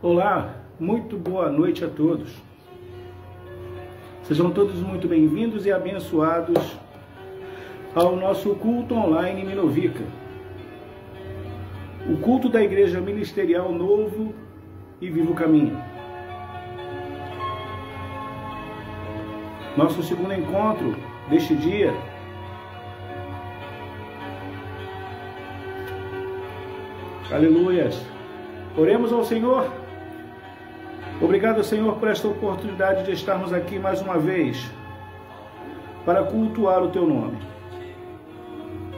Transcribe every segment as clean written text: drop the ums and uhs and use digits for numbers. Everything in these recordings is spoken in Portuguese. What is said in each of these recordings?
Olá, muito boa noite a todos. Sejam todos muito bem-vindos e abençoados ao nosso culto online Minovica. O culto da Igreja Ministerial Novo e Vivo Caminho. Nosso segundo encontro deste dia. Aleluias. Oremos ao Senhor. Obrigado, Senhor, por esta oportunidade de estarmos aqui mais uma vez para cultuar o Teu nome.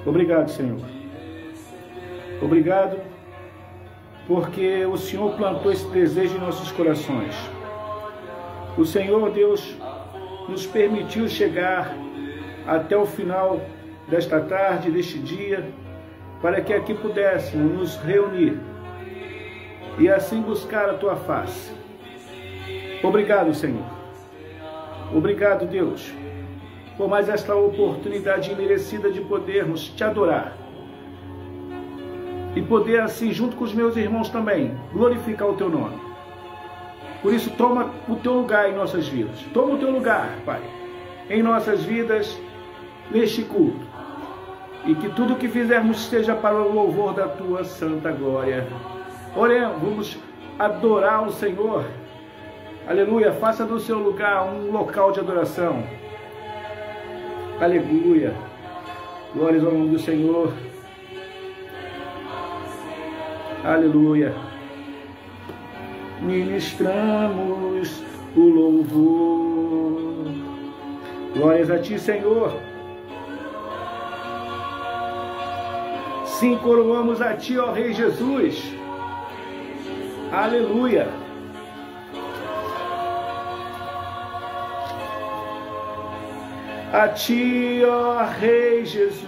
Obrigado, Senhor. Obrigado porque o Senhor plantou esse desejo em nossos corações. O Senhor, Deus, nos permitiu chegar até o final desta tarde, deste dia, para que aqui pudéssemos nos reunir e assim buscar a Tua face. Obrigado, Senhor. Obrigado, Deus, por mais esta oportunidade merecida de podermos Te adorar e poder assim, junto com os meus irmãos também, glorificar o Teu nome. Por isso, toma o Teu lugar em nossas vidas. Toma o Teu lugar, Pai, em nossas vidas, neste culto. E que tudo o que fizermos seja para o louvor da Tua santa glória. Oremos, vamos adorar o Senhor. Aleluia, faça do seu lugar um local de adoração. Aleluia. Glórias ao nome do Senhor. Aleluia. Ministramos o louvor. Glórias a Ti, Senhor. Sim, coroamos a Ti, ó Rei Jesus. Aleluia. A Ti, ó Rei Jesus.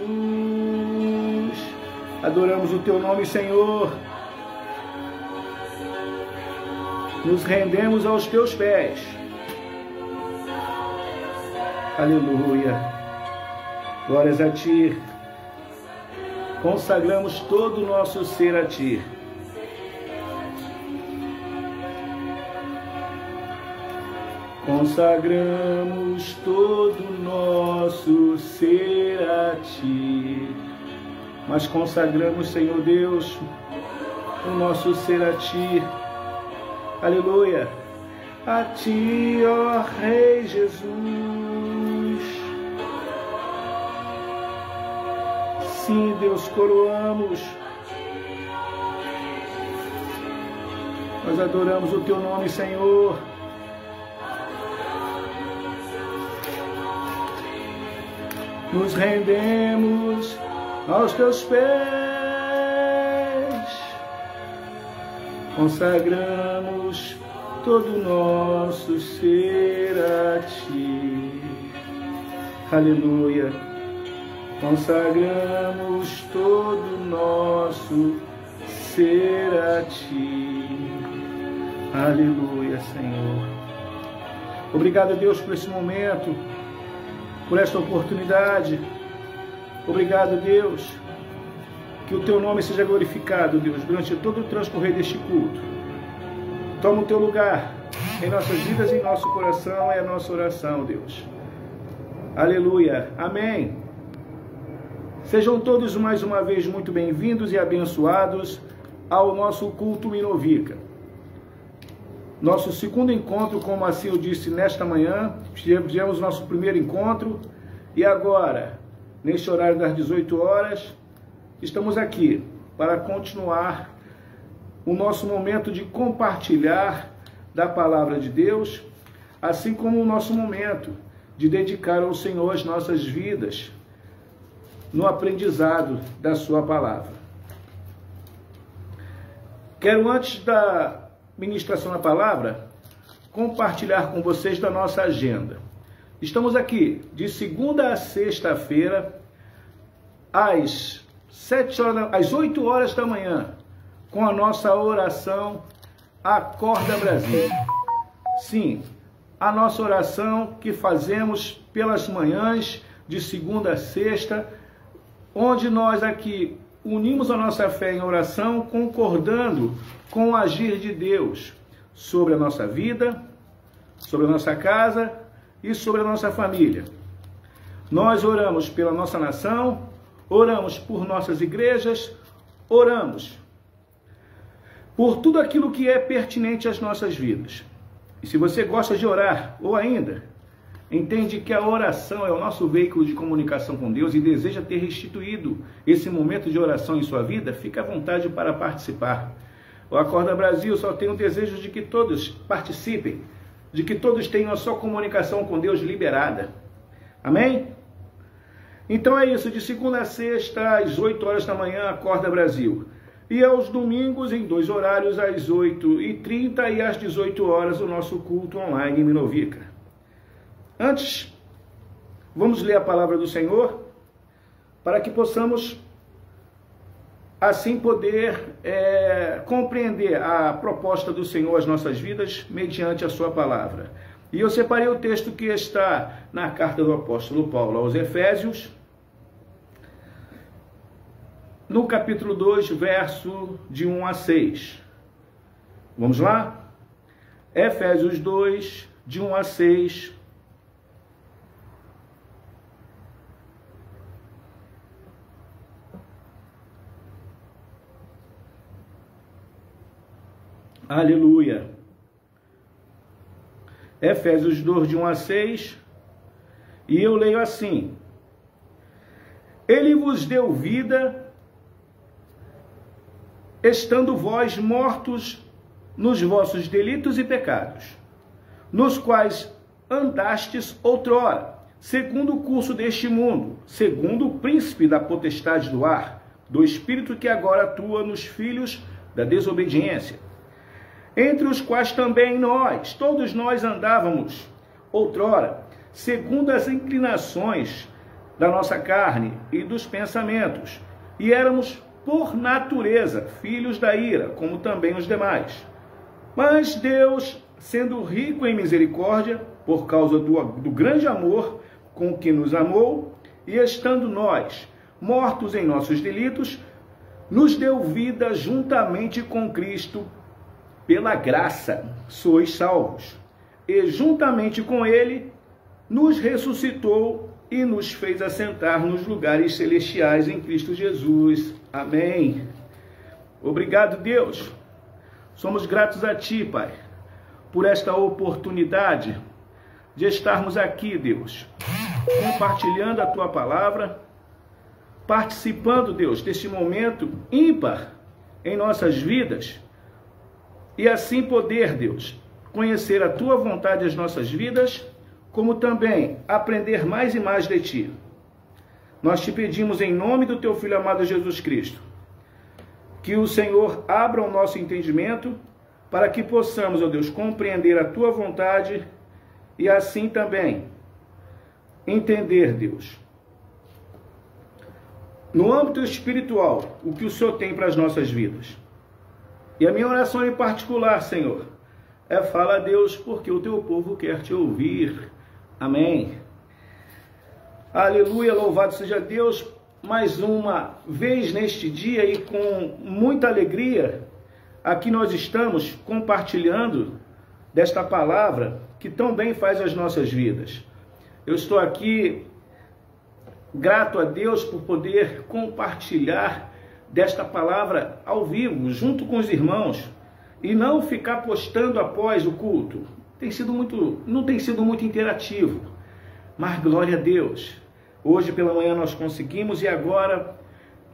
Adoramos o Teu nome, Senhor. Nos rendemos aos Teus pés. Aleluia. Glórias a Ti. Consagramos todo o nosso ser a Ti. Consagramos todo o nosso ser a Ti. Mas consagramos, Senhor Deus, o nosso ser a Ti. Aleluia. A Ti, ó Rei Jesus. Sim, Deus, coroamos. Nós adoramos o Teu nome, Senhor. Nos rendemos aos Teus pés. Consagramos todo o nosso ser a Ti. Aleluia. Consagramos todo o nosso ser a Ti. Aleluia, Senhor. Obrigado, Deus, por esse momento, por esta oportunidade. Obrigado, Deus, que o Teu nome seja glorificado, Deus, durante todo o transcorrer deste culto. Toma o Teu lugar em nossas vidas e em nosso coração, é a nossa oração, Deus. Aleluia, amém. Sejam todos mais uma vez muito bem-vindos e abençoados ao nosso culto Minovica. Nosso segundo encontro, como assim eu disse nesta manhã, tivemos nosso primeiro encontro e agora, neste horário das 18 horas, estamos aqui para continuar o nosso momento de compartilhar da palavra de Deus, assim como o nosso momento de dedicar ao Senhor as nossas vidas no aprendizado da Sua palavra. Quero, antes da ministração da palavra, compartilhar com vocês da nossa agenda. Estamos aqui de segunda a sexta-feira, às 8 horas da manhã, com a nossa oração Acorda Brasil. Sim, a nossa oração que fazemos pelas manhãs, de segunda a sexta, onde nós aqui unimos a nossa fé em oração, concordando com o agir de Deus, sobre a nossa vida, sobre a nossa casa e sobre a nossa família. Nós oramos pela nossa nação, oramos por nossas igrejas, oramos por tudo aquilo que é pertinente às nossas vidas. E se você gosta de orar, ou ainda entende que a oração é o nosso veículo de comunicação com Deus e deseja ter restituído esse momento de oração em sua vida, fique à vontade para participar. O Acorda Brasil só tem o desejo de que todos participem, de que todos tenham a sua comunicação com Deus liberada. Amém? Então é isso, de segunda a sexta, às 8 horas da manhã, Acorda Brasil. E aos domingos, em 2 horários, às 8h30 e às 18 horas, o nosso culto online em Minovica. Antes, vamos ler a palavra do Senhor, para que possamos assim poder compreender a proposta do Senhor às nossas vidas mediante a sua palavra. E eu separei o texto que está na carta do apóstolo Paulo aos Efésios, no capítulo 2, verso de 1 a 6. Vamos lá? Efésios 2, de 1 a 6. Aleluia. Efésios 2, de 1 a 6, e eu leio assim: Ele vos deu vida, estando vós mortos nos vossos delitos e pecados, nos quais andastes outrora, segundo o curso deste mundo, segundo o príncipe da potestade do ar, do espírito que agora atua nos filhos da desobediência, entre os quais também nós, todos nós andávamos outrora, segundo as inclinações da nossa carne e dos pensamentos, e éramos, por natureza, filhos da ira, como também os demais. Mas Deus, sendo rico em misericórdia, por causa do grande amor com que nos amou, e estando nós mortos em nossos delitos, nos deu vida juntamente com Cristo. Pela graça sois salvos, e juntamente com Ele nos ressuscitou e nos fez assentar nos lugares celestiais em Cristo Jesus. Amém. Obrigado, Deus. Somos gratos a Ti, Pai, por esta oportunidade de estarmos aqui, Deus, compartilhando a Tua palavra, participando, Deus, deste momento ímpar em nossas vidas, e assim poder, Deus, conhecer a Tua vontade às nossas vidas, como também aprender mais e mais de Ti. Nós te pedimos em nome do Teu Filho amado Jesus Cristo, que o Senhor abra o nosso entendimento, para que possamos, ó Deus, compreender a Tua vontade e assim também entender, Deus, no âmbito espiritual, o que o Senhor tem para as nossas vidas. E a minha oração em particular, Senhor, fala a Deus, porque o Teu povo quer Te ouvir. Amém. Aleluia, louvado seja Deus, mais uma vez neste dia e com muita alegria, aqui nós estamos compartilhando desta palavra que tão bem faz as nossas vidas. Eu estou aqui grato a Deus por poder compartilhar desta palavra ao vivo, junto com os irmãos, e não ficar postando após o culto. Não tem sido muito interativo, mas glória a Deus. Hoje pela manhã nós conseguimos, e agora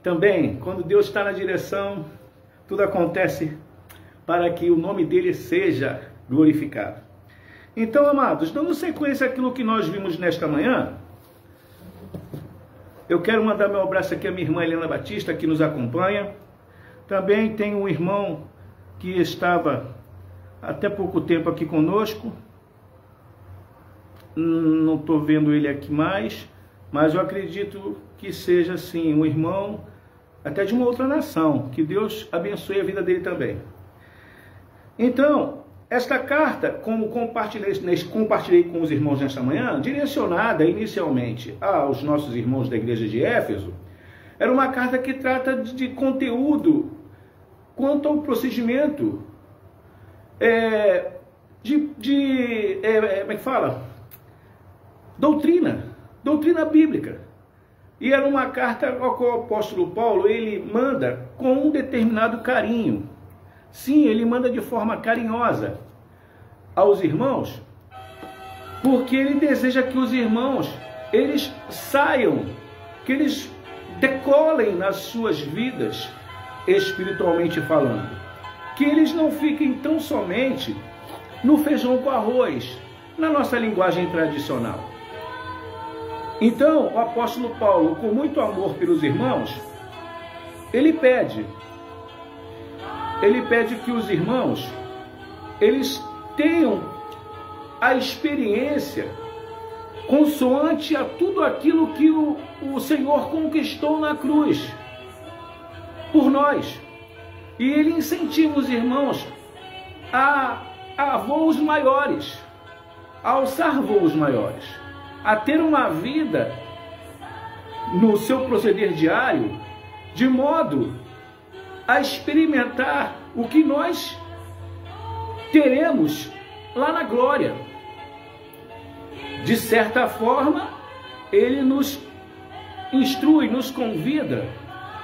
também, quando Deus está na direção, tudo acontece para que o nome dele seja glorificado. Então, amados, dando sequência àquilo que nós vimos nesta manhã, eu quero mandar meu abraço aqui à minha irmã Helena Batista, que nos acompanha. Também tem um irmão que estava até pouco tempo aqui conosco. Não estou vendo ele aqui mais, mas eu acredito que seja, sim, um irmão até de uma outra nação. Que Deus abençoe a vida dele também. Então, esta carta, como compartilhei com os irmãos nesta manhã, direcionada inicialmente aos nossos irmãos da igreja de Éfeso, era uma carta que trata de conteúdo quanto ao procedimento como é que fala? Doutrina bíblica. E era uma carta ao qual o apóstolo Paulo, ele manda com um determinado carinho. Sim, ele manda de forma carinhosa aos irmãos, porque ele deseja que os irmãos, eles saiam, que eles decolem nas suas vidas, espiritualmente falando. Que eles não fiquem tão somente no feijão com arroz, na nossa linguagem tradicional. Então, o apóstolo Paulo, com muito amor pelos irmãos, ele pede que os irmãos, eles tenham a experiência consoante a tudo aquilo que o Senhor conquistou na cruz por nós. E ele incentiva os irmãos a voos maiores, a alçar voos maiores, a ter uma vida no seu proceder diário, de modo a experimentar o que nós teremos lá na glória. De certa forma, ele nos instrui, nos convida,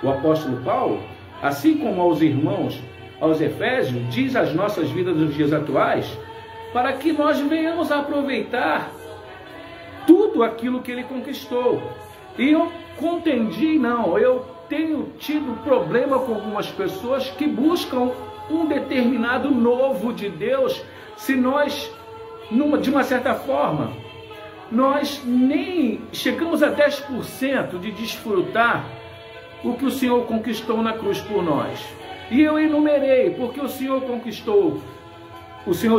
o apóstolo Paulo, assim como aos irmãos, aos Efésios, diz às nossas vidas nos dias atuais, para que nós venhamos a aproveitar tudo aquilo que ele conquistou. E eu contendi, eu tenho tido problema com algumas pessoas que buscam um determinado novo de Deus, se nós, de uma certa forma, nós nem chegamos a 10% de desfrutar o que o Senhor conquistou na cruz por nós. E eu enumerei, porque o Senhor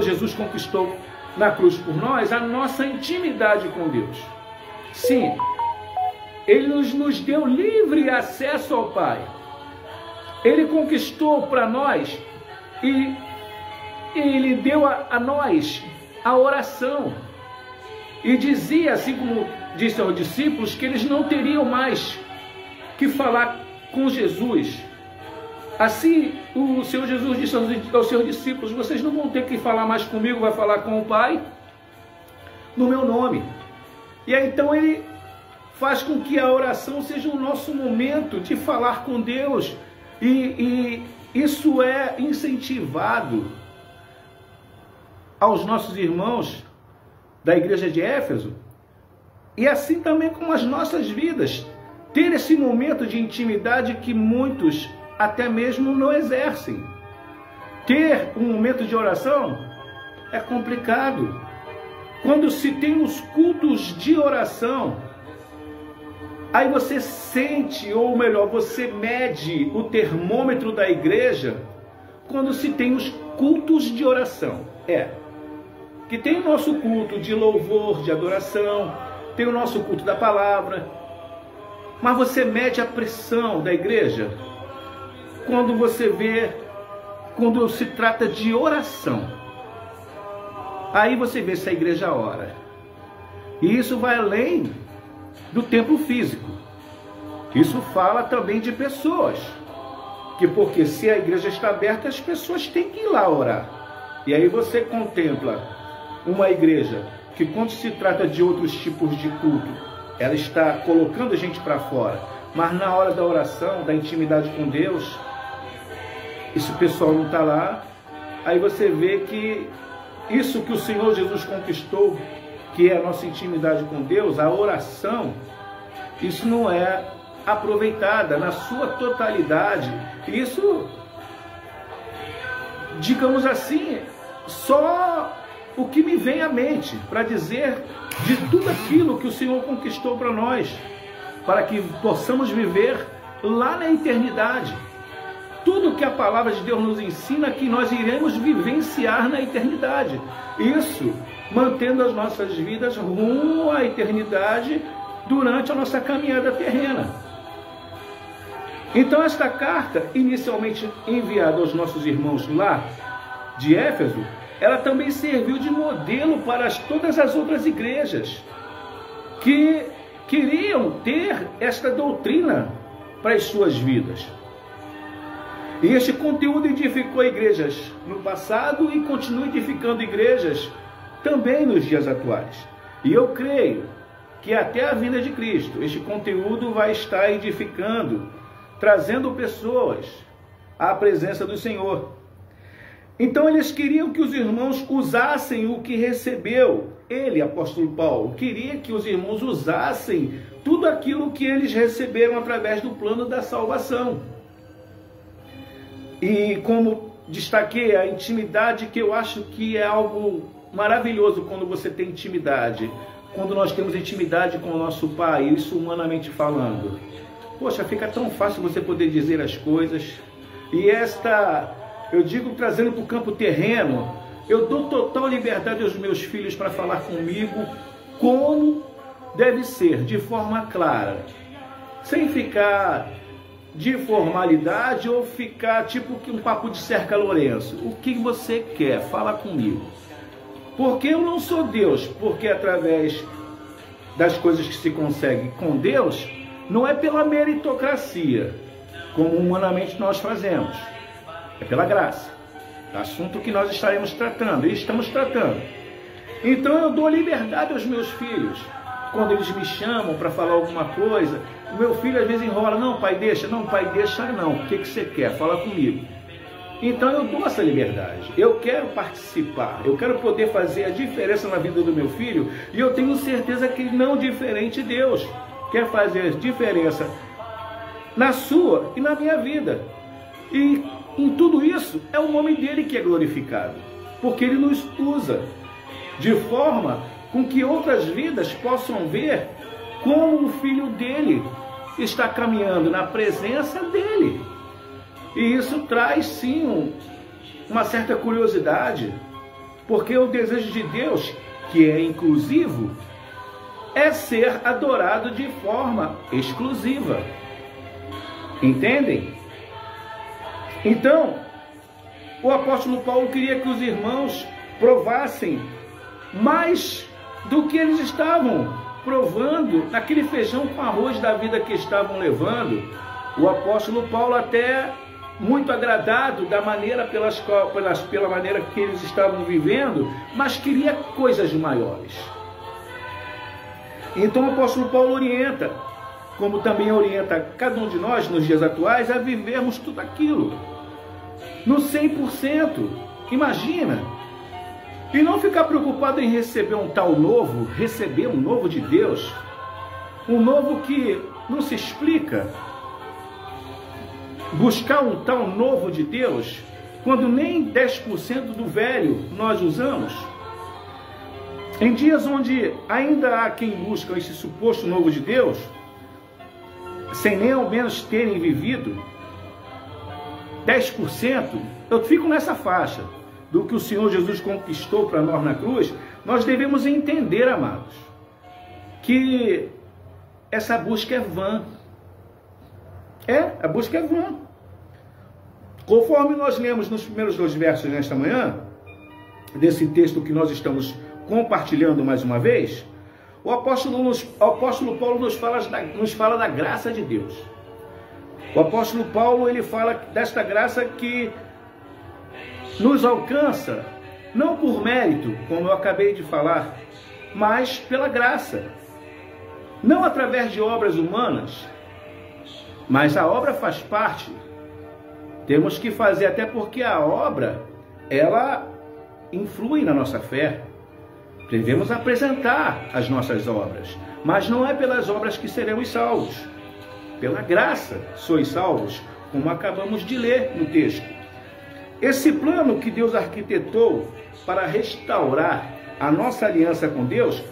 Jesus conquistou na cruz por nós a nossa intimidade com Deus. Sim, Ele nos deu livre acesso ao Pai. Ele conquistou para nós e Ele deu a nós a oração. E dizia, assim como disse aos discípulos, que eles não teriam mais que falar com Jesus. Assim, o Senhor Jesus disse aos seus discípulos: vocês não vão ter que falar mais comigo, vai falar com o Pai no meu nome. E aí então ele faz com que a oração seja o nosso momento de falar com Deus. E isso é incentivado aos nossos irmãos da igreja de Éfeso, e assim também com as nossas vidas, ter esse momento de intimidade que muitos até mesmo não exercem. Ter um momento de oração é complicado. Quando se tem os cultos de oração, aí você sente, ou melhor, você mede o termômetro da igreja quando se tem os cultos de oração. Que tem o nosso culto de louvor, de adoração, tem o nosso culto da palavra, mas você mede a pressão da igreja quando você vê, quando se trata de oração. Aí você vê se a igreja ora. E isso vai além do templo físico. Isso fala também de pessoas, porque se a igreja está aberta, as pessoas têm que ir lá orar. E aí você contempla uma igreja que, quando se trata de outros tipos de culto, ela está colocando a gente para fora, mas na hora da oração, da intimidade com Deus, esse pessoal não está lá. Aí você vê que isso que o Senhor Jesus conquistou, que é a nossa intimidade com Deus, a oração, isso não é aproveitada na sua totalidade. Isso, digamos assim, só o que me vem à mente para dizer de tudo aquilo que o Senhor conquistou para nós, para que possamos viver lá na eternidade. Tudo que a palavra de Deus nos ensina que nós iremos vivenciar na eternidade. Isso mantendo as nossas vidas rumo à eternidade durante a nossa caminhada terrena. Então esta carta, inicialmente enviada aos nossos irmãos lá de Éfeso, ela também serviu de modelo para todas as outras igrejas que queriam ter esta doutrina para as suas vidas. E este conteúdo edificou igrejas no passado e continua edificando igrejas também nos dias atuais. E eu creio que até a vinda de Cristo, este conteúdo vai estar edificando, trazendo pessoas à presença do Senhor. Então eles queriam que os irmãos usassem o que recebeu. Ele, apóstolo Paulo, queria que os irmãos usassem tudo aquilo que eles receberam através do plano da salvação. E como destaquei, a intimidade, que eu acho que é algo maravilhoso quando você tem intimidade. Quando nós temos intimidade com o nosso Pai, isso humanamente falando. Poxa, fica tão fácil você poder dizer as coisas. E eu digo, trazendo para o campo terreno, eu dou total liberdade aos meus filhos para falar comigo como deve ser, de forma clara. Sem ficar de formalidade ou ficar tipo um papo de cerca Lourenço. O que você quer? Fala comigo. Porque eu não sou Deus, porque através das coisas que se consegue com Deus, não é pela meritocracia, como humanamente nós fazemos. É pela graça. Assunto que nós estaremos tratando, e estamos tratando. Então eu dou liberdade aos meus filhos. Quando eles me chamam para falar alguma coisa, o meu filho às vezes enrola, não pai deixa, não pai deixa não, o que você quer? Fala comigo. Então eu dou essa liberdade, eu quero participar, eu quero poder fazer a diferença na vida do meu filho, e eu tenho certeza que não diferente de Deus, quer fazer diferença na sua e na minha vida. E em tudo isso é o nome dele que é glorificado, porque ele nos usa de forma com que outras vidas possam ver como o filho dele está caminhando na presença dele. E isso traz sim uma certa curiosidade, porque o desejo de Deus, que é inclusivo, é ser adorado de forma exclusiva. Entendem? Então, o apóstolo Paulo queria que os irmãos provassem mais do que eles estavam provando naquele feijão com arroz da vida que estavam levando. O apóstolo Paulo, até muito agradado da maneira pela maneira que eles estavam vivendo, mas queria coisas maiores. Então o apóstolo Paulo orienta, como também orienta cada um de nós nos dias atuais, a vivermos tudo aquilo no 100%. Imagina! E não ficar preocupado em receber um tal novo, receber um novo de Deus, um novo que não se explica. Buscar um tal novo de Deus, quando nem 10% do velho nós usamos. Em dias onde ainda há quem busca esse suposto novo de Deus, sem nem ao menos terem vivido 10%, eu fico nessa faixa do que o Senhor Jesus conquistou para nós na cruz. Nós devemos entender, amados, que essa busca é vã. A busca é vã. Conforme nós lemos nos primeiros 2 versos nesta manhã, desse texto que nós estamos compartilhando mais uma vez, o apóstolo Paulo nos fala da graça de Deus. O apóstolo Paulo, ele fala desta graça que nos alcança, não por mérito, como eu acabei de falar, mas pela graça. Não através de obras humanas, mas a obra faz parte. Temos que fazer, até porque a obra, ela influi na nossa fé. Devemos apresentar as nossas obras, mas não é pelas obras que seremos salvos. Pela graça sois salvos, como acabamos de ler no texto. Esse plano que Deus arquitetou para restaurar a nossa aliança com Deus,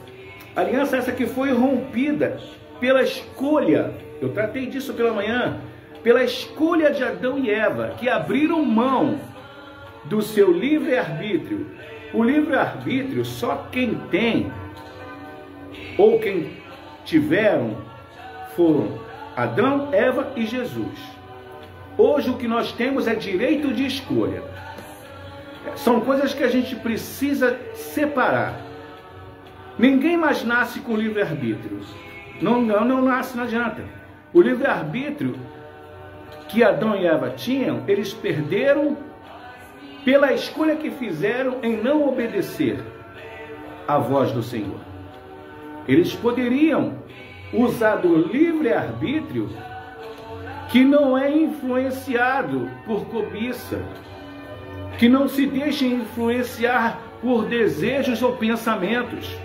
aliança essa que foi rompida pela escolha, eu tratei disso pela manhã, pela escolha de Adão e Eva, que abriram mão do seu livre-arbítrio. O livre-arbítrio só quem tem, ou quem tiveram, foram Adão, Eva e Jesus. Hoje o que nós temos é direito de escolha. São coisas que a gente precisa separar. Ninguém mais nasce com livre-arbítrio. Não nasce, não adianta. O livre-arbítrio que Adão e Eva tinham, eles perderam pela escolha que fizeram em não obedecer à voz do Senhor. Eles poderiam usar do livre-arbítrio, que não é influenciado por cobiça, que não se deixa influenciar por desejos ou pensamentos.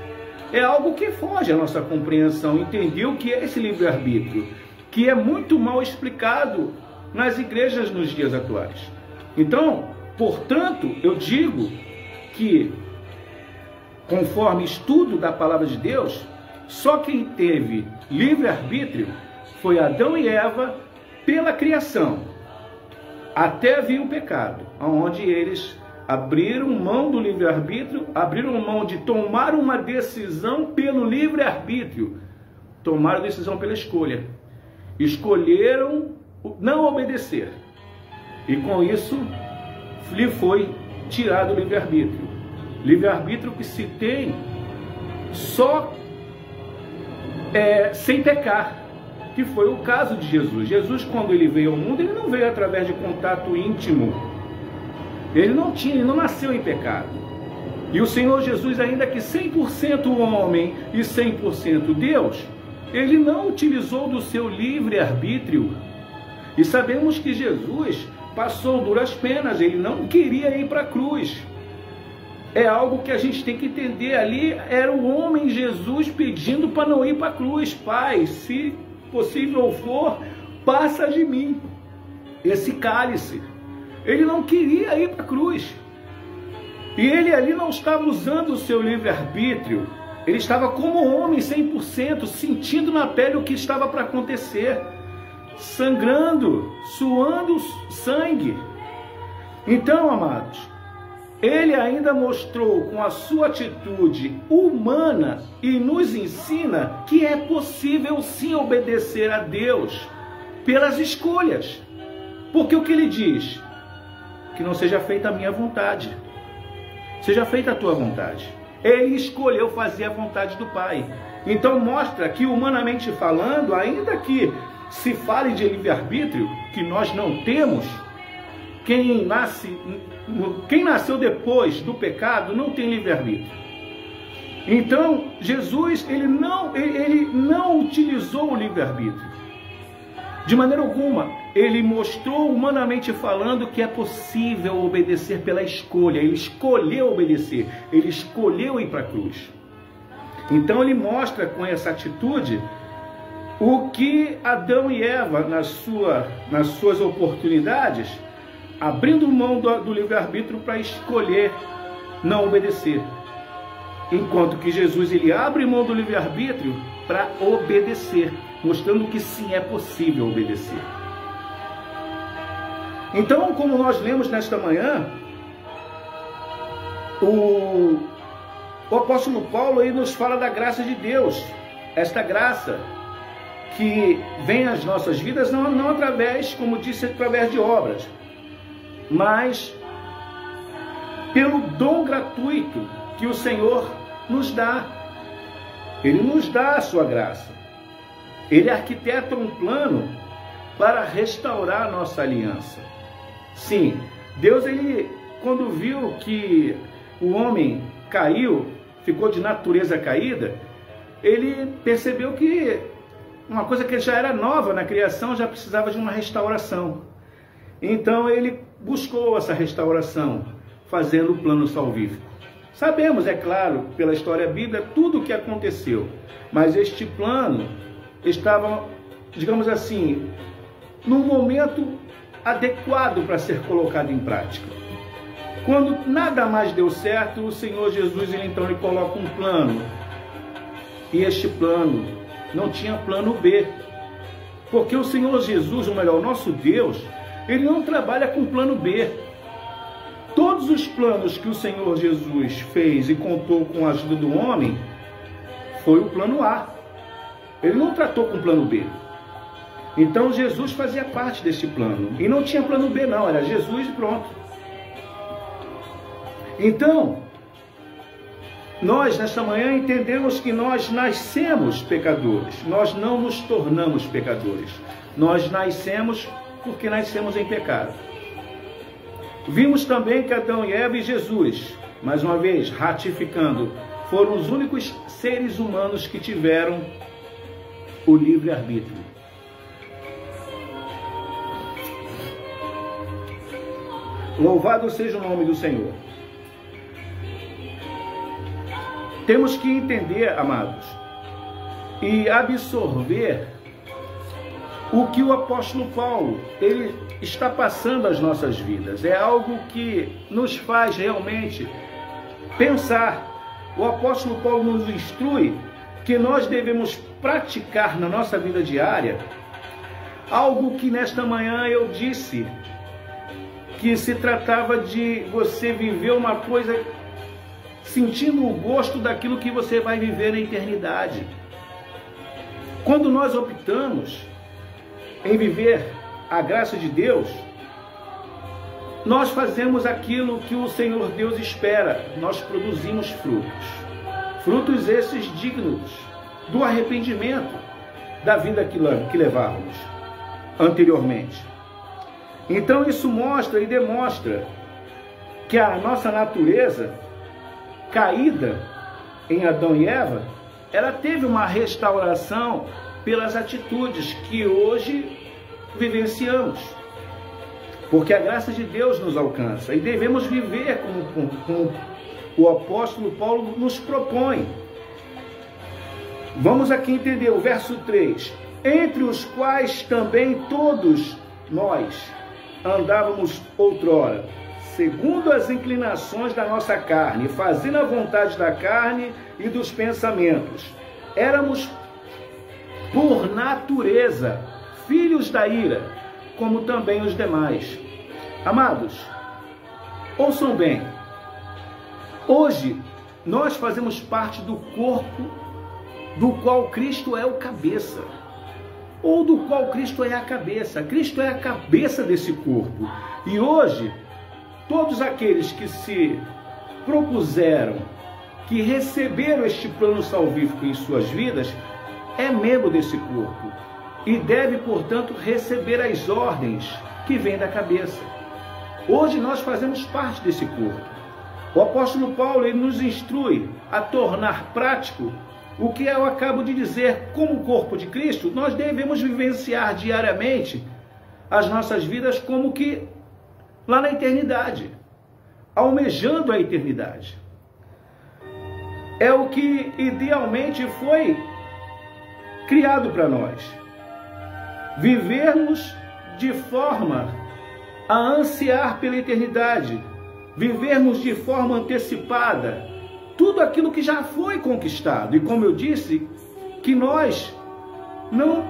É algo que foge à nossa compreensão, entender o que é esse livre-arbítrio, que é muito mal explicado nas igrejas nos dias atuais. Então, portanto, eu digo que, conforme estudo da palavra de Deus, só quem teve livre-arbítrio foi Adão e Eva pela criação, até vir o pecado, onde eles abriram mão do livre-arbítrio, abriram mão de tomar uma decisão pelo livre-arbítrio, tomaram decisão pela escolha, escolheram não obedecer, e com isso lhe foi tirado o livre-arbítrio. Livre-arbítrio que se tem só sem pecar, que foi o caso de Jesus. Jesus, quando ele veio ao mundo, ele não veio através de contato íntimo. Ele não nasceu em pecado. E o Senhor Jesus, ainda que 100% homem e 100% Deus, ele não utilizou do seu livre-arbítrio. E sabemos que Jesus passou duras penas, ele não queria ir para a cruz. É algo que a gente tem que entender. Ali era o homem Jesus pedindo para não ir para a cruz. Pai, se possível for, passa de mim esse cálice. Ele não queria ir para a cruz. E ele ali não estava usando o seu livre-arbítrio. Ele estava como homem 100%, sentindo na pele o que estava para acontecer. Sangrando, suando sangue. Então, amados, ele ainda mostrou com a sua atitude humana e nos ensina que é possível sim obedecer a Deus pelas escolhas. Porque o que ele diz? Que não seja feita a minha vontade, seja feita a tua vontade. Ele escolheu fazer a vontade do Pai. Então mostra que, humanamente falando, ainda que se fale de livre-arbítrio, que nós não temos, quem nasceu depois do pecado não tem livre-arbítrio. Então, Jesus, ele não utilizou o livre-arbítrio. De maneira alguma, ele mostrou, humanamente falando, que é possível obedecer pela escolha. Ele escolheu obedecer, ele escolheu ir para a cruz. Então, ele mostra com essa atitude o que Adão e Eva, nas suas oportunidades, abrindo mão do livre-arbítrio para escolher não obedecer. Enquanto que Jesus, ele abre mão do livre-arbítrio para obedecer, mostrando que sim, é possível obedecer. Então, como nós lemos nesta manhã, o apóstolo Paulo aí nos fala da graça de Deus. Esta graça que vem às nossas vidas não através, como disse, através de obras, mas pelo dom gratuito que o Senhor nos dá. Ele nos dá a sua graça. Ele arquiteta um plano para restaurar a nossa aliança. Sim, Deus, ele, quando viu que o homem caiu, ficou de natureza caída, ele percebeu que uma coisa que já era nova na criação já precisava de uma restauração. Então ele buscou essa restauração, fazendo o plano salvífico. Sabemos, é claro, pela história bíblica, tudo o que aconteceu. Mas este plano estava, digamos assim, num momento adequado para ser colocado em prática. Quando nada mais deu certo, o Senhor Jesus, ele coloca um plano. E este plano não tinha plano B. Porque o Senhor Jesus, ou melhor, o nosso Deus, ele não trabalha com plano B. Todos os planos que o Senhor Jesus fez e contou com a ajuda do homem, foi o plano A. Ele não tratou com o plano B. Então Jesus fazia parte desse plano. E não tinha plano B não, era Jesus e pronto. Então, nós nesta manhã entendemos que nós nascemos pecadores. Nós não nos tornamos pecadores. Nós nascemos porque nascemos em pecado. Vimos também que Adão e Eva e Jesus, mais uma vez, ratificando, foram os únicos seres humanos que tiveram o livre-arbítrio. Louvado seja o nome do Senhor. Temos que entender, amados, e absorver o que o apóstolo Paulo, ele está passando às nossas vidas. É algo que nos faz realmente pensar. O apóstolo Paulo nos instrui que nós devemos praticar na nossa vida diária algo que nesta manhã eu disse, que se tratava de você viver uma coisa sentindo o gosto daquilo que você vai viver na eternidade. Quando nós optamos em viver a graça de Deus, nós fazemos aquilo que o Senhor Deus espera. Nós produzimos frutos. Frutos esses dignos do arrependimento da vida que levávamos anteriormente. Então isso mostra e demonstra que a nossa natureza caída em Adão e Eva, ela teve uma restauração pelas atitudes que hoje vivenciamos. Porque a graça de Deus nos alcança e devemos viver como o apóstolo Paulo nos propõe. Vamos aqui entender o verso 3. Entre os quais também todos nós andávamos outrora, segundo as inclinações da nossa carne, fazendo a vontade da carne e dos pensamentos. Éramos, por natureza, filhos da ira, como também os demais. Amados, ouçam bem. Hoje, nós fazemos parte do corpo do qual Cristo é o cabeça, ou do qual Cristo é a cabeça. Cristo é a cabeça desse corpo. E hoje, todos aqueles que se propuseram, que receberam este plano salvífico em suas vidas, é membro desse corpo e deve, portanto, receber as ordens que vêm da cabeça. Hoje nós fazemos parte desse corpo. O apóstolo Paulo, ele nos instrui a tornar prático o que eu acabo de dizer. Como corpo de Cristo, nós devemos vivenciar diariamente as nossas vidas como que lá na eternidade, almejando a eternidade. É o que idealmente foi criado para nós. Vivermos de forma a ansiar pela eternidade, vivermos de forma antecipada tudo aquilo que já foi conquistado. E como eu disse, que nós não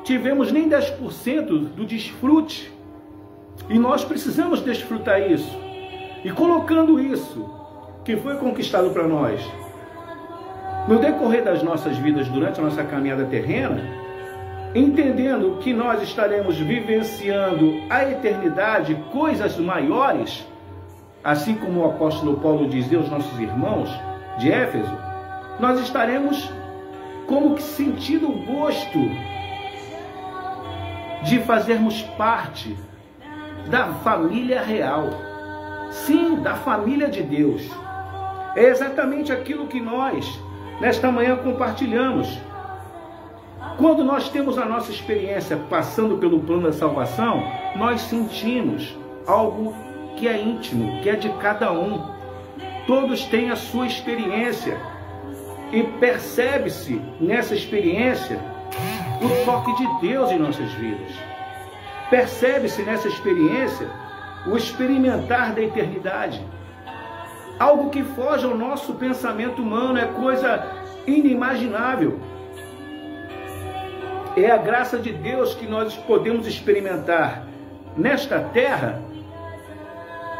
tivemos nem 10% do desfrute, e nós precisamos desfrutar isso. E colocando isso que foi conquistado para nós no decorrer das nossas vidas, durante a nossa caminhada terrena, entendendo que nós estaremos vivenciando a eternidade, coisas maiores, assim como o apóstolo Paulo dizia aos nossos irmãos de Éfeso, nós estaremos como que sentindo o gosto de fazermos parte da família real. Sim, da família de Deus. É exatamente aquilo que nós, nesta manhã, compartilhamos. Quando nós temos a nossa experiência passando pelo plano da salvação, nós sentimos algo que é íntimo, que é de cada um. Todos têm a sua experiência e percebe-se nessa experiência o toque de Deus em nossas vidas. Percebe-se nessa experiência o experimentar da eternidade. Algo que foge ao nosso pensamento humano, é coisa inimaginável. É a graça de Deus que nós podemos experimentar nesta terra,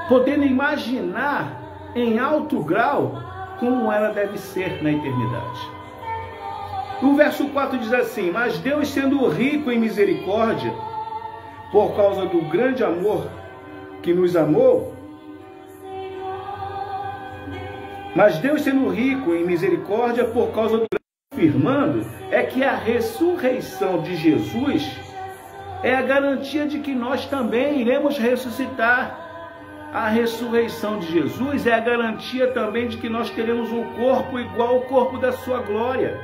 podendo imaginar em alto grau como ela deve ser na eternidade. O verso 4 diz assim: mas Deus, sendo rico em misericórdia, por causa do grande amor que nos amou, mas Deus, sendo rico em misericórdia, por causa do afirmando, é que a ressurreição de Jesus é a garantia de que nós também iremos ressuscitar. A ressurreição de Jesus é a garantia também de que nós teremos um corpo igual ao corpo da sua glória.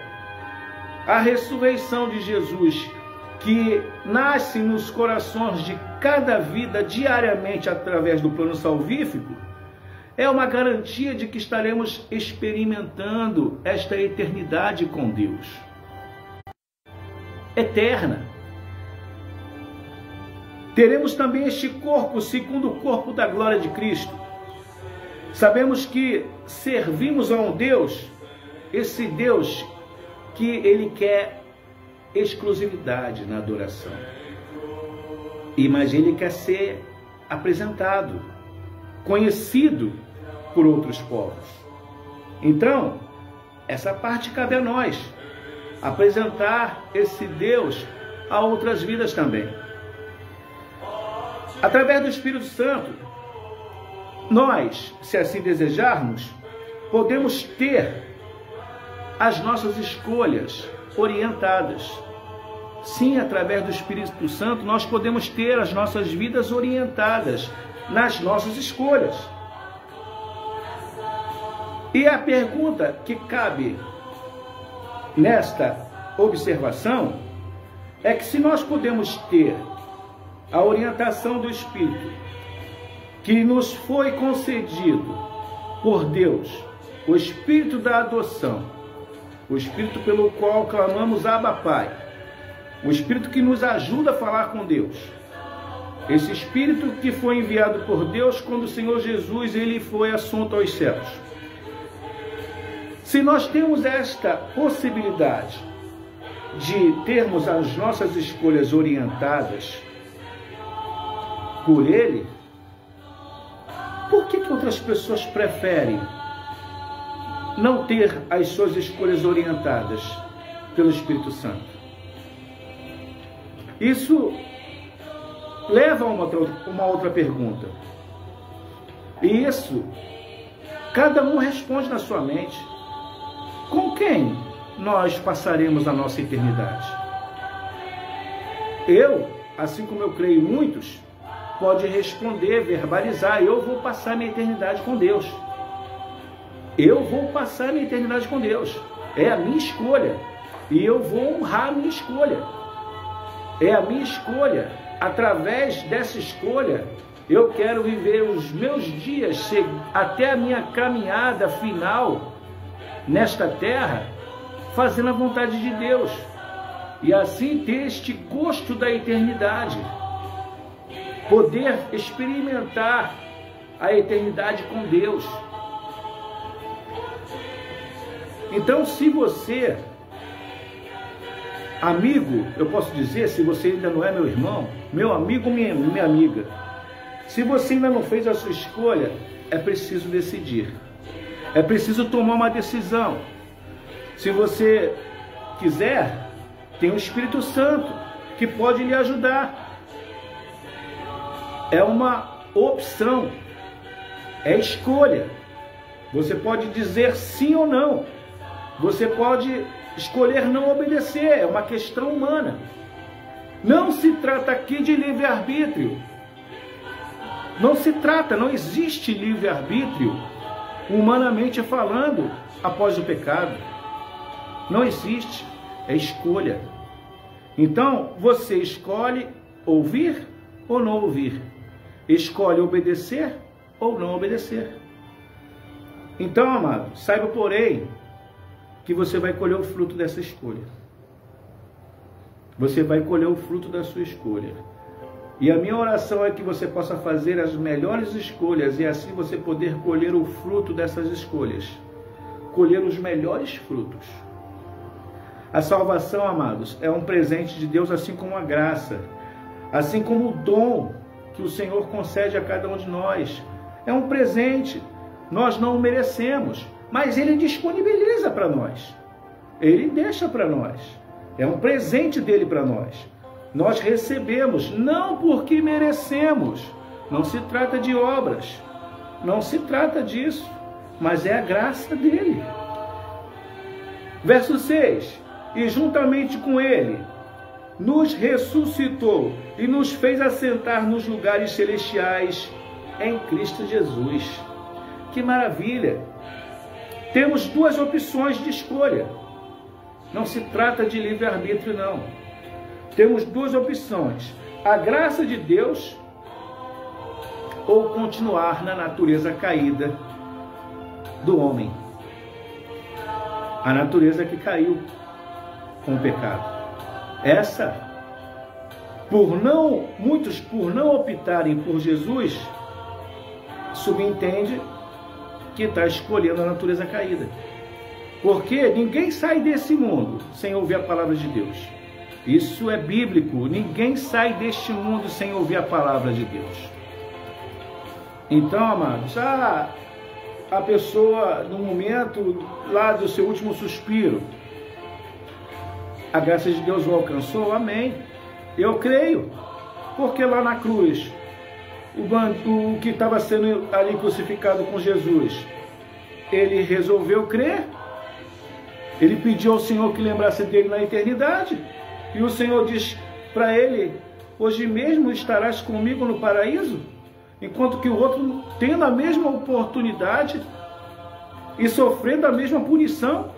A ressurreição de Jesus, que nasce nos corações de cada vida diariamente através do plano salvífico, é uma garantia de que estaremos experimentando esta eternidade com Deus. Eterna. Teremos também este corpo segundo o corpo da glória de Cristo. Sabemos que servimos a um Deus, esse Deus que Ele quer exclusividade na adoração. Mas Ele quer ser apresentado, conhecido por outros povos. Então, essa parte cabe a nós, apresentar esse Deus a outras vidas também. Através do Espírito Santo, nós, se assim desejarmos, podemos ter as nossas escolhas orientadas. Sim, através do Espírito Santo, nós podemos ter as nossas vidas orientadas nas nossas escolhas. E a pergunta que cabe nesta observação é que se nós podemos ter a orientação do Espírito que nos foi concedido por Deus, o Espírito da adoção, o Espírito pelo qual clamamos Abba Pai, o Espírito que nos ajuda a falar com Deus, esse Espírito que foi enviado por Deus quando o Senhor Jesus ele foi assunto aos céus. Se nós temos esta possibilidade de termos as nossas escolhas orientadas por Ele, por que outras pessoas preferem não ter as suas escolhas orientadas pelo Espírito Santo? Isso leva a uma outra pergunta. E isso, cada um responde na sua mente. Com quem nós passaremos a nossa eternidade? Eu, assim como eu creio muitos, pode responder, verbalizar: eu vou passar minha eternidade com Deus. Eu vou passar minha eternidade com Deus. É a minha escolha. E eu vou honrar a minha escolha. É a minha escolha. Através dessa escolha, eu quero viver os meus dias até a minha caminhada final nesta terra, fazendo a vontade de Deus. E assim ter este gosto da eternidade. Poder experimentar a eternidade com Deus. Então, se você, amigo, eu posso dizer, se você ainda não é meu irmão, meu amigo, minha amiga, se você ainda não fez a sua escolha, é preciso decidir. É preciso tomar uma decisão. Se você quiser, tem o Espírito Santo que pode lhe ajudar. É uma opção, é escolha. Você pode dizer sim ou não. Você pode escolher não obedecer, é uma questão humana. Não se trata aqui de livre-arbítrio. Não se trata, não existe livre-arbítrio, humanamente falando, após o pecado. Não existe, é escolha. Então, você escolhe ouvir ou não ouvir. Escolhe obedecer ou não obedecer. Então, amado, saiba, porém, que você vai colher o fruto dessa escolha. Você vai colher o fruto da sua escolha. E a minha oração é que você possa fazer as melhores escolhas e assim você poder colher o fruto dessas escolhas. Colher os melhores frutos. A salvação, amados, é um presente de Deus, assim como a graça, assim como o dom que o Senhor concede a cada um de nós. É um presente. Nós não o merecemos, mas Ele disponibiliza para nós. Ele deixa para nós. É um presente dele para nós. Nós recebemos, não porque merecemos. Não se trata de obras. Não se trata disso. Mas é a graça dele. Verso 6. E juntamente com ele nos ressuscitou e nos fez assentar nos lugares celestiais em Cristo Jesus. Que maravilha! Temos duas opções de escolha. Não se trata de livre-arbítrio, não. Temos duas opções: a graça de Deus ou continuar na natureza caída do homem. A natureza que caiu com o pecado. Muitos por não optarem por Jesus, subentende que está escolhendo a natureza caída. Porque ninguém sai desse mundo sem ouvir a palavra de Deus. Isso é bíblico. Ninguém sai deste mundo sem ouvir a palavra de Deus. Então, amados, a pessoa, no momento lá do seu último suspiro, a graça de Deus o alcançou, amém. Eu creio, porque lá na cruz, o que estava sendo ali crucificado com Jesus, ele resolveu crer, ele pediu ao Senhor que lembrasse dele na eternidade, e o Senhor diz para ele: hoje mesmo estarás comigo no paraíso, enquanto que o outro, tendo a mesma oportunidade e sofrendo a mesma punição,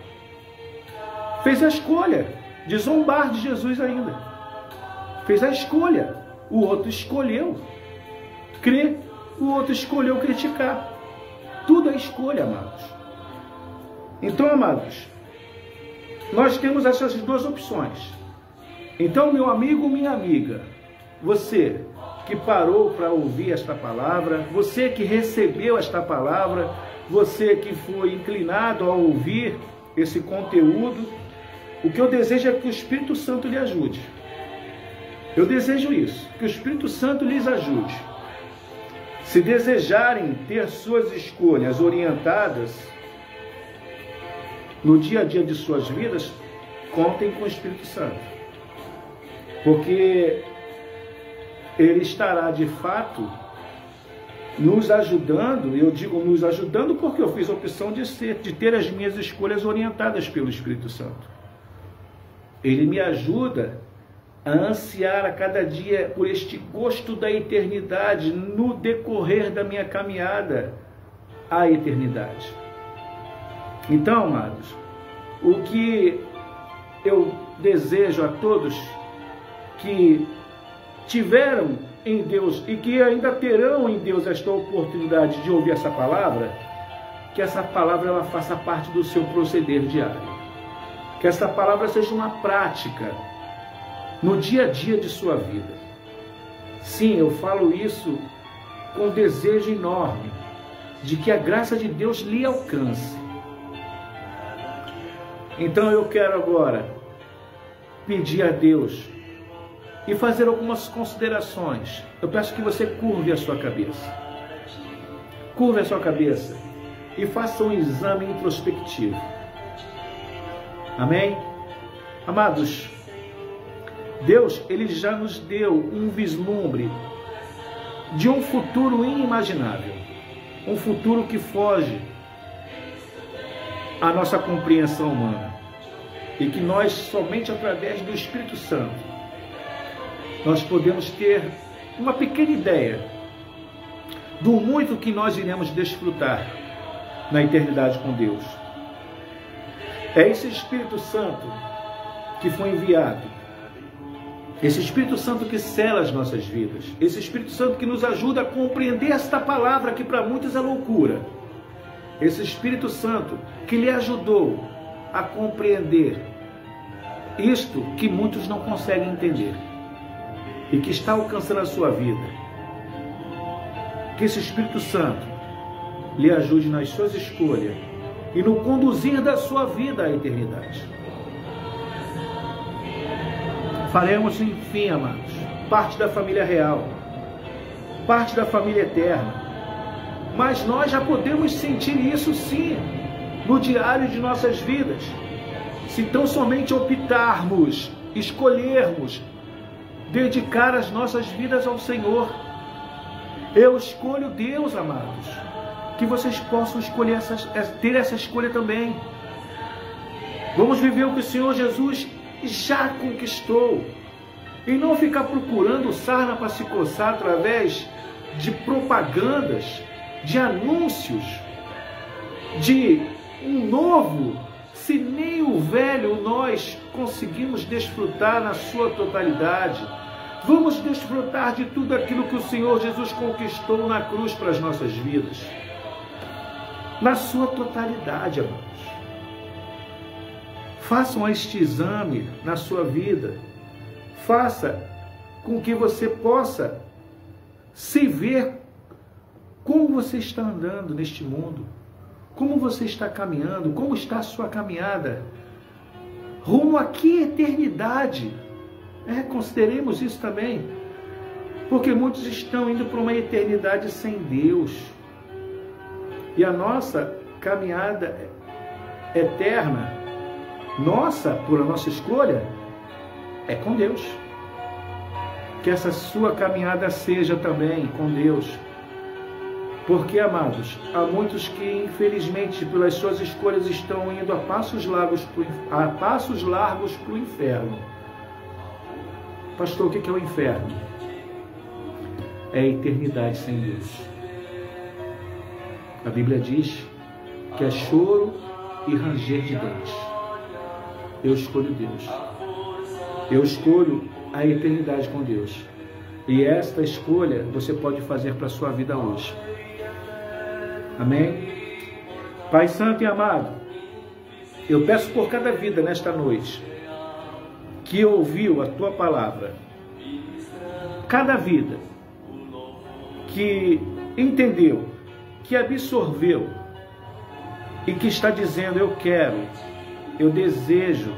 fez a escolha de zombar de Jesus ainda. Fez a escolha. O outro escolheu crer, o outro escolheu criticar. Tudo é escolha, amados. Então, amados, nós temos essas duas opções. Então, meu amigo, minha amiga, você que parou para ouvir esta palavra, você que recebeu esta palavra, você que foi inclinado a ouvir esse conteúdo, o que eu desejo é que o Espírito Santo lhe ajude. Eu desejo isso, que o Espírito Santo lhes ajude. Se desejarem ter suas escolhas orientadas no dia a dia de suas vidas, contem com o Espírito Santo. Porque ele estará de fato nos ajudando. Eu digo nos ajudando porque eu fiz a opção de ter as minhas escolhas orientadas pelo Espírito Santo. Ele me ajuda a ansiar a cada dia por este gosto da eternidade no decorrer da minha caminhada à eternidade. Então, amados, o que eu desejo a todos que tiveram em Deus e que ainda terão em Deus esta oportunidade de ouvir essa palavra, que essa palavra ela faça parte do seu proceder diário. Que essa palavra seja uma prática no dia a dia de sua vida. Sim, eu falo isso com desejo enorme de que a graça de Deus lhe alcance. Então eu quero agora pedir a Deus e fazer algumas considerações. Eu peço que você curve a sua cabeça. Curve a sua cabeça e faça um exame introspectivo. Amém? Amados, Deus, Ele já nos deu um vislumbre de um futuro inimaginável. Um futuro que foge à nossa compreensão humana. E que nós, somente através do Espírito Santo, nós podemos ter uma pequena ideia do muito que nós iremos desfrutar na eternidade com Deus. É esse Espírito Santo que foi enviado, esse Espírito Santo que sela as nossas vidas, esse Espírito Santo que nos ajuda a compreender esta palavra que para muitos é loucura, esse Espírito Santo que lhe ajudou a compreender isto que muitos não conseguem entender e que está alcançando a sua vida. Que esse Espírito Santo lhe ajude nas suas escolhas e no conduzir da sua vida à eternidade. Faremos, enfim, amados, parte da família real, parte da família eterna. Mas nós já podemos sentir isso sim, no diário de nossas vidas. Se tão somente optarmos, escolhermos, dedicar as nossas vidas ao Senhor. Eu escolho Deus, amados. Que vocês possam escolher ter essa escolha também. Vamos viver o que o Senhor Jesus já conquistou. em não ficar procurando sarna para se coçar através de propagandas, de anúncios, de um novo, se nem o velho nós conseguimos desfrutar na sua totalidade. Vamos desfrutar de tudo aquilo que o Senhor Jesus conquistou na cruz para as nossas vidas, na sua totalidade, amados. Façam este exame na sua vida. Faça com que você possa se ver como você está andando neste mundo, como você está caminhando, como está a sua caminhada rumo a que eternidade. Consideremos isso também, porque muitos estão indo para uma eternidade sem Deus, e a nossa caminhada eterna, por a nossa escolha, é com Deus. Que essa sua caminhada seja também com Deus. Porque, amados, há muitos que, infelizmente, pelas suas escolhas, estão indo a passos largos para o inferno. Pastor, o que é o inferno? É a eternidade sem Deus. A Bíblia diz que é choro e ranger de dentes. Eu escolho Deus. Eu escolho a eternidade com Deus. E esta escolha você pode fazer para a sua vida hoje. Amém? Pai Santo e amado, eu peço por cada vida nesta noite que ouviu a Tua palavra, cada vida que entendeu, que absorveu e que está dizendo: eu quero, eu desejo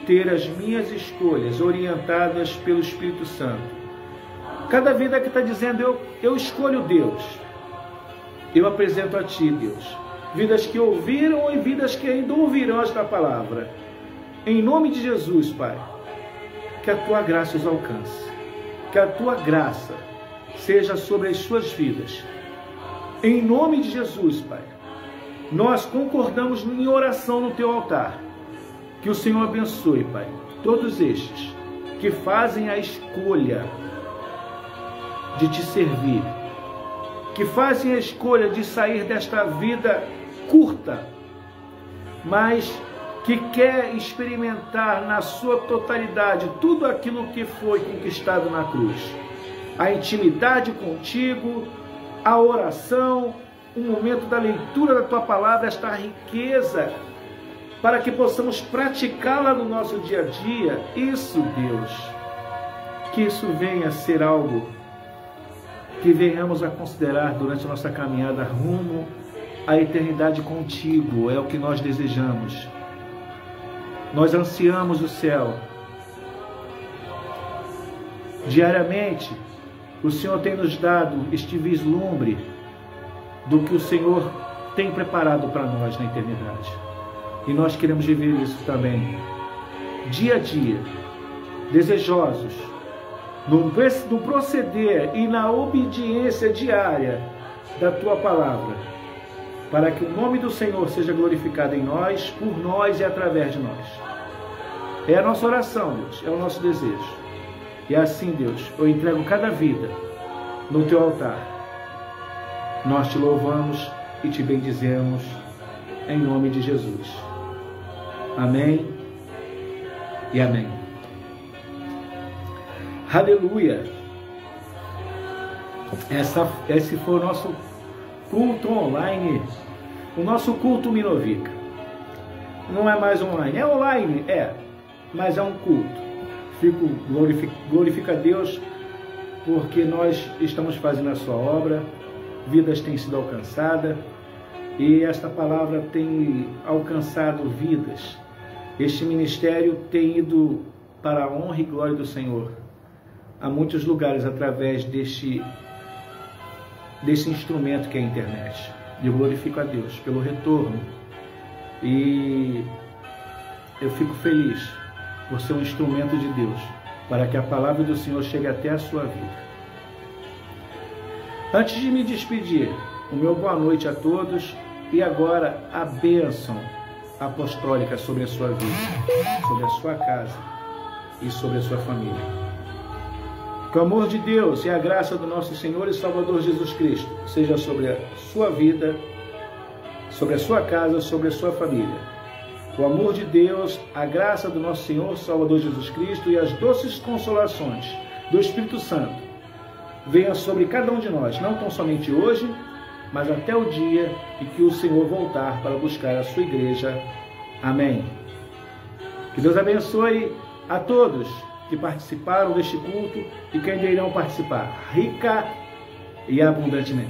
ter as minhas escolhas orientadas pelo Espírito Santo. Cada vida que está dizendo: eu escolho Deus, eu apresento a Ti, Deus. Vidas que ouviram e vidas que ainda ouvirão esta palavra. Em nome de Jesus, Pai, que a Tua graça os alcance. Que a Tua graça seja sobre as suas vidas. Em nome de Jesus, Pai, nós concordamos em oração no Teu altar. Que o Senhor abençoe, Pai, todos estes que fazem a escolha de Te servir, que fazem a escolha de sair desta vida curta, mas que quer experimentar na sua totalidade tudo aquilo que foi conquistado na cruz. A intimidade contigo, a oração, o momento da leitura da Tua palavra, esta riqueza, para que possamos praticá-la no nosso dia a dia. Isso, Deus, que isso venha a ser algo que venhamos a considerar durante a nossa caminhada rumo à eternidade contigo. É o que nós desejamos. Nós ansiamos o céu. Diariamente, o Senhor tem nos dado este vislumbre do que o Senhor tem preparado para nós na eternidade. E nós queremos viver isso também, dia a dia, desejosos, no proceder e na obediência diária da Tua palavra, para que o nome do Senhor seja glorificado em nós, por nós e através de nós. É a nossa oração, Deus, é o nosso desejo. E assim, Deus, eu entrego cada vida no Teu altar. Nós Te louvamos e Te bendizemos em nome de Jesus. Amém e amém. Aleluia! Esse foi o nosso culto online, o nosso culto Minovica. Não é mais online, é online, mas é um culto. Glorifica a Deus, porque nós estamos fazendo a sua obra, vidas têm sido alcançadas, e esta palavra tem alcançado vidas. Este ministério tem ido para a honra e glória do Senhor a muitos lugares através desse instrumento que é a internet. Eu glorifico a Deus pelo retorno e eu fico feliz por ser um instrumento de Deus para que a palavra do Senhor chegue até a sua vida. Antes de me despedir, o meu boa noite a todos e agora a bênção apostólica sobre a sua vida, sobre a sua casa e sobre a sua família. Que o amor de Deus e a graça do nosso Senhor e Salvador Jesus Cristo seja sobre a sua vida, sobre a sua casa, sobre a sua família. O amor de Deus, a graça do nosso Senhor, Salvador Jesus Cristo e as doces consolações do Espírito Santo venha sobre cada um de nós, não tão somente hoje, mas até o dia em que o Senhor voltar para buscar a sua igreja. Amém. Que Deus abençoe a todos que participaram deste culto e que ainda irão participar, rica e abundantemente.